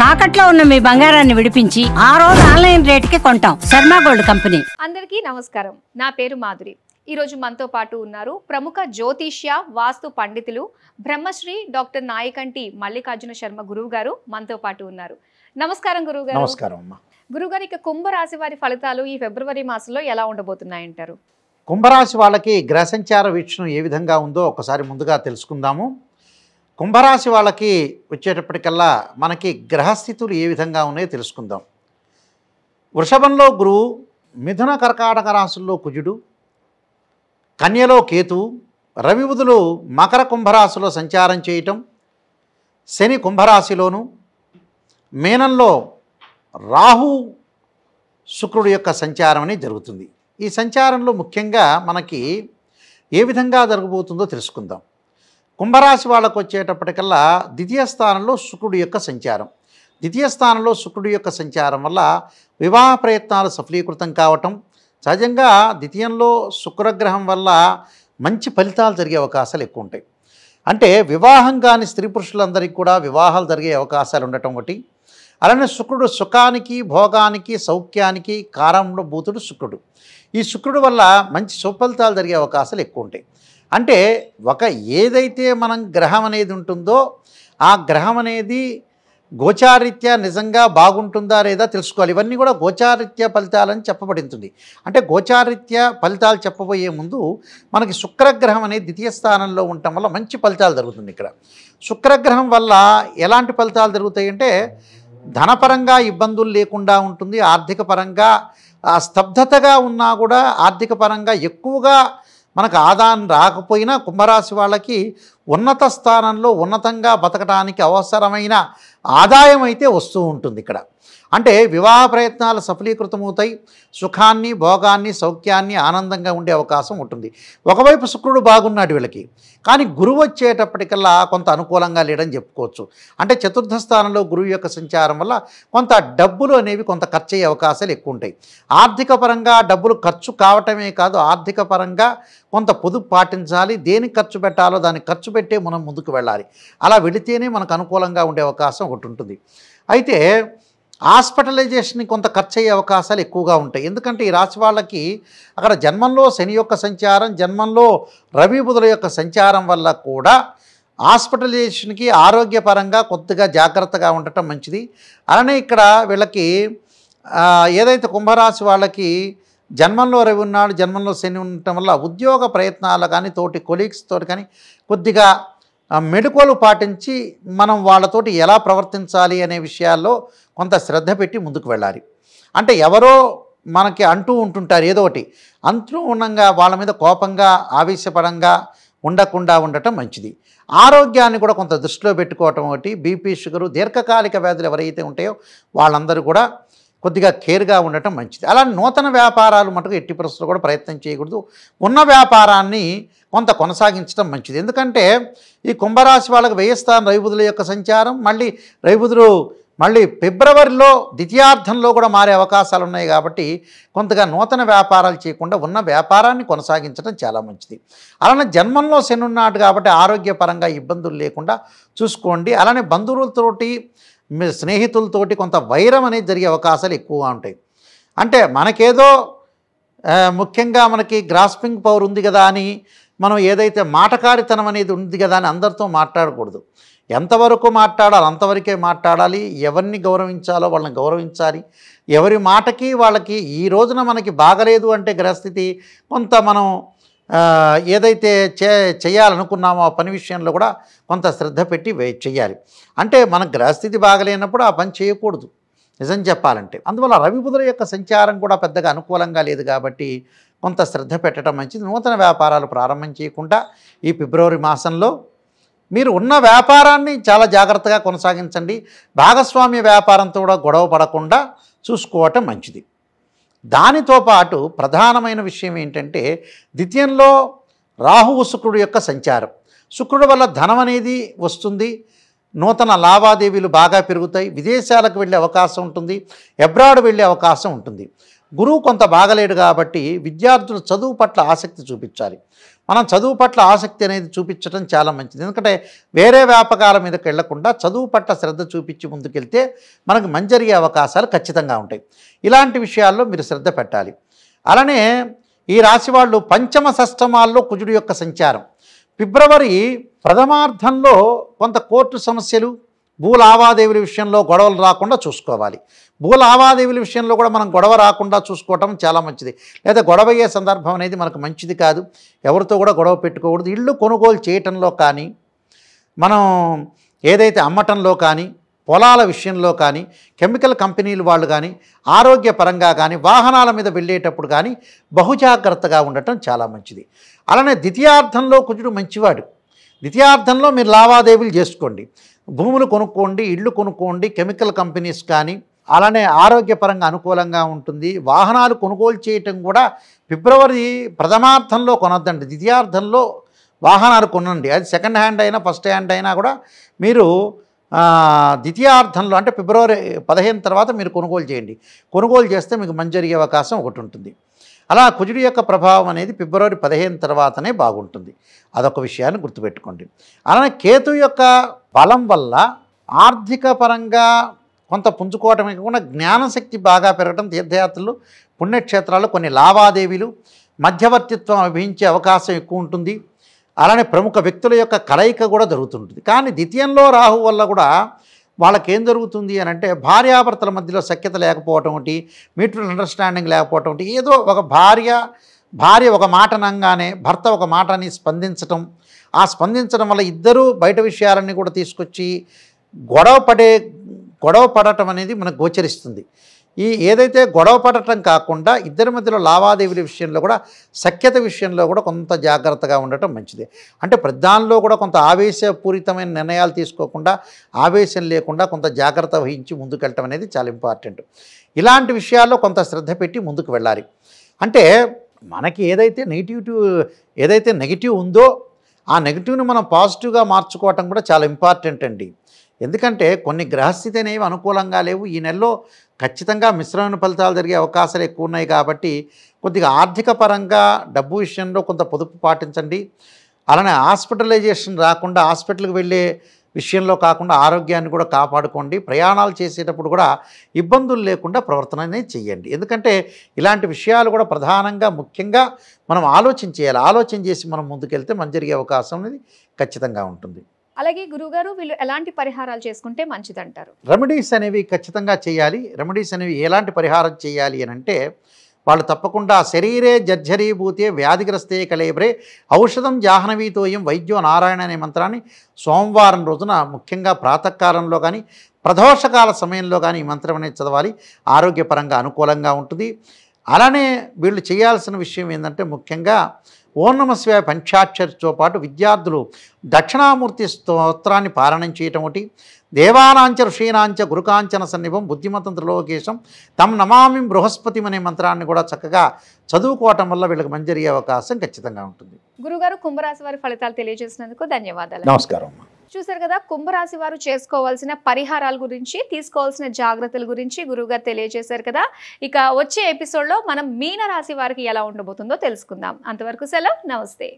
తాకట్లో ఉన్న మీ బంగారాన్ని విడిపించి ఆ రోజు ఆన్లైన్ రేటుకి కొంటాం. Sharma gold company. అందరికీ నమస్కారం. నా పేరు మాధురి. ఈరోజు మనతో పాటు ఉన్నారు ప్రముఖ జ్యోతిష్య వాస్తు పండితులు బ్రహ్మశ్రీ డాక్టర్ నాయకంటి మల్లికార్జున శర్మ గురువు గారు మనతో పాటు ఉన్నారు. నమస్కారం గురువు గారు. నమస్కారం అమ్మా. గురుగారు, ఇక కుంభరాశి వారి ఫలితాలు ఈ ఫిబ్రవరి మాసంలో ఎలా ఉండబోతున్నాయంటారు? కుంభరాశి వాళ్ళకి గ్రహ సంచార వీక్షణం ఏ విధంగా ఉందో ఒకసారి ముందుగా తెలుసుకుందాము. కుంభరాశి వాళ్ళకి వచ్చేటప్పటికల్లా మనకి గ్రహస్థితులు ఏ విధంగా ఉన్నాయో తెలుసుకుందాం. వృషభంలో గురువు, మిథున కర్కాటక రాశుల్లో కుజుడు, కన్యలో కేతు, రవి బుధులు మకర కుంభరాశిలో సంచారం చేయటం, శని కుంభరాశిలోను, మీనంలో రాహు శుక్రుడు యొక్క సంచారం అనేది జరుగుతుంది. ఈ సంచారంలో ముఖ్యంగా మనకి ఏ విధంగా జరగబోతుందో తెలుసుకుందాం. కుంభరాశి వాళ్ళకు వచ్చేటప్పటికల్లా ద్వితీయ స్థానంలో శుక్రుడు యొక్క సంచారం. ద్వితీయ స్థానంలో శుక్రుడు యొక్క సంచారం వల్ల వివాహ ప్రయత్నాలు సఫలీకృతం కావటం, సహజంగా ద్వితీయంలో శుక్రగ్రహం వల్ల మంచి ఫలితాలు జరిగే అవకాశాలు ఎక్కువ ఉంటాయి. అంటే వివాహం కాని స్త్రీ పురుషులందరికీ కూడా వివాహాలు జరిగే అవకాశాలు ఉండటం ఒకటి. అలానే శుక్రుడు సుఖానికి, భోగానికి, సౌఖ్యానికి కారణభూతుడు శుక్రుడు. ఈ శుక్రుడు వల్ల మంచి సుఫలితాలు జరిగే అవకాశాలు ఎక్కువ ఉంటాయి. అంటే ఏదైతే మనం గ్రహం అనేది ఉంటుందో ఆ గ్రహం అనేది గోచారీత్యా నిజంగా బాగుంటుందా లేదా తెలుసుకోవాలి. ఇవన్నీ కూడా గోచారీత్యా ఫలితాలని చెప్పబడుతుంది. అంటే గోచారీత్యా ఫలితాలు చెప్పబోయే ముందు మనకి శుక్రగ్రహం అనేది ద్వితీయ స్థానంలో ఉండటం వల్ల మంచి ఫలితాలు జరుగుతుంది. ఇక్కడ శుక్రగ్రహం వల్ల ఎలాంటి ఫలితాలు జరుగుతాయంటే ధనపరంగా ఇబ్బందులు లేకుండా ఉంటుంది. ఆర్థిక పరంగా స్తబ్దతగా ఉన్నా కూడా ఆర్థిక పరంగా ఎక్కువగా మనకు ఆదాయం రాకపోయినా కుంభరాశి వాళ్ళకి ఉన్నత స్థానంలో ఉన్నతంగా బతకడానికి అవసరమైన ఆదాయం అయితే వస్తూ ఉంటుంది. ఇక్కడ అంటే వివాహ ప్రయత్నాలు సఫలీకృతమవుతాయి. సుఖాన్ని, భోగాన్ని, సౌఖ్యాన్ని, ఆనందంగా ఉండే అవకాశం ఉంటుంది. ఒకవైపు శుక్రుడు బాగున్నాడు వీళ్ళకి, కానీ గురువు వచ్చేటప్పటికల్లా కొంత అనుకూలంగా లేడని చెప్పుకోవచ్చు. అంటే చతుర్థ స్థానంలో గురువు యొక్క సంచారం వల్ల కొంత డబ్బులు అనేవి కొంత ఖర్చు అయ్యే అవకాశాలు ఎక్కువ ఉంటాయి. ఆర్థిక పరంగా డబ్బులు ఖర్చు కావటమే కాదు, ఆర్థిక పరంగా కొంత పొదుపు పాటించాలి. దేనికి ఖర్చు పెట్టాలో దానికి ఖర్చు పెట్టే మనం ముందుకు వెళ్ళాలి. అలా వెళితేనే మనకు అనుకూలంగా ఉండే అవకాశం ఒకటి ఉంటుంది. అయితే హాస్పిటలైజేషన్ కొంత ఖర్చు అయ్యే అవకాశాలు ఎక్కువగా ఉంటాయి. ఎందుకంటే ఈ రాశి వాళ్ళకి అక్కడ జన్మంలో శని యొక్క సంచారం, జన్మంలో రవి బుధుల యొక్క సంచారం వల్ల కూడా హాస్పిటలైజేషన్కి ఆరోగ్యపరంగా కొద్దిగా జాగ్రత్తగా ఉండటం మంచిది. అలానే ఇక్కడ వీళ్ళకి ఏదైతే కుంభరాశి వాళ్ళకి జన్మంలో రవి ఉన్నాడు, జన్మంలో శని ఉండటం వల్ల ఉద్యోగ ప్రయత్నాలు కానీ, తోటి కొలీగ్స్ తోటి కానీ కొద్దిగా మెళకువలు పాటించి మనం వాళ్ళతోటి ఎలా ప్రవర్తించాలి అనే విషయాల్లో కొంత శ్రద్ధ పెట్టి ముందుకు వెళ్ళాలి. అంటే ఎవరో మనకి అంటూ ఉంటుంటారు ఏదో ఒకటి, అంటూ ఉండగా వాళ్ళ మీద కోపంగా, ఆవేశపరంగా ఉండకుండా ఉండటం మంచిది. ఆరోగ్యాన్ని కూడా కొంత దృష్టిలో పెట్టుకోవటం ఒకటి. బీపీ, షుగరు, దీర్ఘకాలిక వ్యాధులు ఎవరైతే ఉంటాయో వాళ్ళందరూ కూడా కొద్దిగా కేర్గా ఉండటం మంచిది. అలా నూతన వ్యాపారాలు మటుకు ఎట్టి పరిస్థితుల్లో కూడా ప్రయత్నం చేయకూడదు. ఉన్న వ్యాపారాన్ని కొంత కొనసాగించడం మంచిది. ఎందుకంటే ఈ కుంభరాశి వాళ్ళకి వ్యయస్థానం రవి బుధుల యొక్క సంచారం, మళ్ళీ రవి బుధులు మళ్ళీ ఫిబ్రవరిలో ద్వితీయార్థంలో కూడా మారే అవకాశాలు ఉన్నాయి. కాబట్టి కొంతగా నూతన వ్యాపారాలు చేయకుండా ఉన్న వ్యాపారాన్ని కొనసాగించడం చాలా మంచిది. అలానే జన్మంలో శని ఉన్నాడు కాబట్టి ఆరోగ్యపరంగా ఇబ్బందులు లేకుండా చూసుకోండి. అలానే బంధువులతోటి, మీ స్నేహితులతోటి కొంత వైరం అనేది జరిగే అవకాశాలు ఎక్కువగా ఉంటాయి. అంటే మనకేదో ముఖ్యంగా మనకి గ్రాస్పింగ్ పవర్ ఉంది కదా అని మనం ఏదైతే మాటకారితనం అనేది ఉంది కదా అని అందరితో మాట్లాడకూడదు. ఎంతవరకు మాట్లాడాలి అంతవరకే మాట్లాడాలి. ఎవరిని గౌరవించాలో వాళ్ళని గౌరవించాలి. ఎవరి మాటకి వాళ్ళకి ఈ రోజున మనకి బాగలేదు అంటే గ్రహస్థితి కొంత మనం ఏదైతే చేయాలనుకున్నామో ఆ పని విషయంలో కూడా కొంత శ్రద్ధ పెట్టి చేయాలి. అంటే మన గ్రహస్థితి బాగలేనప్పుడు ఆ పని చేయకూడదు నిజం చెప్పాలంటే. అందువల్ల రవి బుధుల యొక్క సంచారం కూడా పెద్దగా అనుకూలంగా లేదు కాబట్టి కొంత శ్రద్ధ పెట్టడం మంచిది. నూతన వ్యాపారాలు ప్రారంభం చేయకుండా ఈ ఫిబ్రవరి మాసంలో మీరు ఉన్న వ్యాపారాన్ని చాలా జాగ్రత్తగా కొనసాగించండి. భాగస్వామ్య వ్యాపారంతో కూడా గొడవ పడకుండా చూసుకోవటం మంచిది. దానితో పాటు ప్రధానమైన విషయం ఏంటంటే ద్వితీయంలో రాహువు శుక్రుడు యొక్క సంచారం. శుక్రుడు వల్ల ధనం అనేది వస్తుంది. నూతన లావాదేవీలు బాగా పెరుగుతాయి. విదేశాలకు వెళ్ళే అవకాశం ఉంటుంది. అబ్రాడ్ వెళ్ళే అవకాశం ఉంటుంది. గురువు కొంత బాగలేడు కాబట్టి విద్యార్థులు చదువు పట్ల ఆసక్తి చూపించాలి. మనం చదువు పట్ల ఆసక్తి అనేది చూపించడం చాలా మంచిది. ఎందుకంటే వేరే వ్యాపకాల మీదకి వెళ్లకుండా చదువు పట్ల శ్రద్ధ చూపించి ముందుకెళ్తే మనకు మంచి జరిగే అవకాశాలు ఖచ్చితంగా ఉంటాయి. ఇలాంటి విషయాల్లో మీరు శ్రద్ధ పెట్టాలి. అలానే ఈ రాశి వాళ్ళు పంచమ షష్టమాల్లో కుజుడు యొక్క సంచారం. ఫిబ్రవరి ప్రథమార్థంలో కొంత కోర్టు సమస్యలు, భూ లావాదేవీల విషయంలో గొడవలు రాకుండా చూసుకోవాలి. భూ లావాదేవీల విషయంలో కూడా మనం గొడవ రాకుండా చూసుకోవటం చాలా మంచిది. లేదా గొడవ అయ్యే సందర్భం అనేది మనకు మంచిది కాదు. ఎవరితో కూడా గొడవ పెట్టుకోకూడదు. ఇళ్ళు కొనుగోలు చేయటంలో కానీ, మనం ఏదైతే అమ్మటంలో కానీ, పొలాల విషయంలో కానీ, కెమికల్ కంపెనీలు వాళ్ళు కానీ, ఆరోగ్యపరంగా కానీ, వాహనాల మీద వెళ్ళేటప్పుడు కానీ బహుజాగ్రత్తగా ఉండటం చాలా మంచిది. అలానే ద్వితీయార్థంలో కుజుడు మంచివాడు. ద్వితీయార్థంలో మీరు లావాదేవీలు చేసుకోండి, భూములు కొనుక్కోండి, ఇళ్ళు కొనుక్కోండి, కెమికల్ కంపెనీస్ కానీ, అలానే ఆరోగ్యపరంగా అనుకూలంగా ఉంటుంది. వాహనాలు కొనుగోలు చేయటం కూడా ఫిబ్రవరి ప్రథమార్థంలో కొనొద్దండి, ద్వితీయార్థంలో వాహనాలు కొనండి. అది సెకండ్ హ్యాండ్ అయినా ఫస్ట్ హ్యాండ్ అయినా కూడా మీరు ద్వితీయార్థంలో అంటే ఫిబ్రవరి 15 తర్వాత మీరు కొనుగోలు చేయండి. కొనుగోలు చేస్తే మీకు మంచి జరిగే అవకాశం ఒకటి ఉంటుంది. అలా కుజుడి యొక్క ప్రభావం అనేది ఫిబ్రవరి 15 తర్వాతనే బాగుంటుంది. అదొక విషయాన్ని గుర్తుపెట్టుకోండి. అలానే కేతు యొక్క బలం వల్ల ఆర్థిక పరంగా కొంత పుంజుకోవటమే కాకుండా జ్ఞానశక్తి బాగా పెరగడం, తీర్థయాత్రలు, పుణ్యక్షేత్రాలు, కొన్ని లావాదేవీలు, మధ్యవర్తిత్వం అభించే అవకాశం ఎక్కువ ఉంటుంది. అలానే ప్రముఖ వ్యక్తుల యొక్క కలయిక కూడా జరుగుతుంటుంది. కానీ ద్వితీయంలో రాహు వల్ల కూడా వాళ్ళకేం జరుగుతుంది అని అంటే భార్యాభర్తల మధ్యలో సఖ్యత లేకపోవటం ఒకటి, మ్యూచువల్ అండర్స్టాండింగ్ లేకపోవటం ఒకటి, ఏదో ఒక భార్య ఒక మాట అనగానే భర్త ఒక మాటని స్పందించటం, ఆ స్పందించడం వల్ల ఇద్దరూ బయట విషయాలన్నీ కూడా తీసుకొచ్చి గొడవ పడటం అనేది మనకు గోచరిస్తుంది. ఏదైతే గొడవ పడటం కాకుండా ఇద్దరి మధ్యలో లావాదేవీల విషయంలో కూడా, సఖ్యత విషయంలో కూడా కొంత జాగ్రత్తగా ఉండటం మంచిది. అంటే ప్రధానంలో కూడా కొంత ఆవేశపూరితమైన నిర్ణయాలు తీసుకోకుండా, ఆవేశం లేకుండా కొంత జాగ్రత్త వహించి ముందుకెళ్ళటం అనేది చాలా ఇంపార్టెంట్. ఇలాంటి విషయాల్లో కొంత శ్రద్ధ పెట్టి ముందుకు వెళ్ళాలి. అంటే మనకి ఏదైతే నెగిటివ్ ఉందో ఆ నెగిటివ్ని మనం పాజిటివ్గా మార్చుకోవటం కూడా చాలా ఇంపార్టెంట్ అండి. ఎందుకంటే కొన్ని గ్రహస్థితి అనేవి అనుకూలంగా లేవు. ఈ నెలలో ఖచ్చితంగా మిశ్రమైన ఫలితాలు జరిగే అవకాశాలు ఎక్కువ ఉన్నాయి. కాబట్టి కొద్దిగా ఆర్థిక పరంగా డబ్బు విషయంలో కొంత పొదుపు పాటించండి. అలానే హాస్పిటలైజేషన్ రాకుండా, హాస్పిటల్కి వెళ్ళే విషయంలో కాకుండా ఆరోగ్యాన్ని కూడా కాపాడుకోండి. ప్రయాణాలు చేసేటప్పుడు కూడా ఇబ్బందులు లేకుండా ప్రవర్తన అనేది చెయ్యండి. ఎందుకంటే ఇలాంటి విషయాలు కూడా ప్రధానంగా ముఖ్యంగా మనం ఆలోచన చేయాలి. ఆలోచన చేసి మనం ముందుకెళ్తే మంచి జరిగే అవకాశం అనేది ఖచ్చితంగా ఉంటుంది. అలాగే గురువుగారు, వీళ్ళు ఎలాంటి పరిహారాలు చేసుకుంటే మంచిదంటారు? రెమెడీస్ అనేవి ఖచ్చితంగా చేయాలి. రెమెడీస్ అనేవి ఎలాంటి పరిహారం చేయాలి అని అంటే, వాళ్ళు తప్పకుండా శరీరే జర్జరీభూతే వ్యాధిగ్రస్తే కలేబ్రే ఔషధం జాహ్నవీతోయం వైద్యో నారాయణ అనే మంత్రాన్ని సోమవారం రోజున ముఖ్యంగా ప్రాతకాలంలో కానీ, ప్రదోషకాల సమయంలో కానీ ఈ మంత్రం అనేది చదవాలి. ఆరోగ్యపరంగా అనుకూలంగా ఉంటుంది. అలానే వీళ్ళు చేయాల్సిన విషయం ఏంటంటే, ముఖ్యంగా ఓం నమః శివాయ పంచాక్షరితో పాటు విద్యార్థులు దక్షిణామూర్తి స్తోత్రాన్ని పారాయణం చేయటం ఒకటి, దేవానాంచ ఋషీనాంచ గురుకాంచన సన్నిభం బుద్ధిమతం త్రిలోకేశం తం నమామి బృహస్పతి అనే మంత్రాన్ని కూడా చక్కగా చదువుకోవటం వల్ల వీళ్ళకి మంచి జరిగే అవకాశం ఖచ్చితంగా ఉంటుంది. గురుగారు, కుంభరాశి వారి ఫలితాలు తెలియజేసినందుకు ధన్యవాదాలు. నమస్కారం. చూసారు కదా, కుంభరాశి వారు చేసుకోవాల్సిన పరిహారాల గురించి, తీసుకోవాల్సిన జాగ్రత్తల గురించి గురువుగారు తెలియజేశారు కదా. ఇక వచ్చే ఎపిసోడ్లో మనం మీన రాశి వారికి ఎలా ఉండబోతుందో తెలుసుకుందాం. అంతవరకు సెలవు, నమస్తే.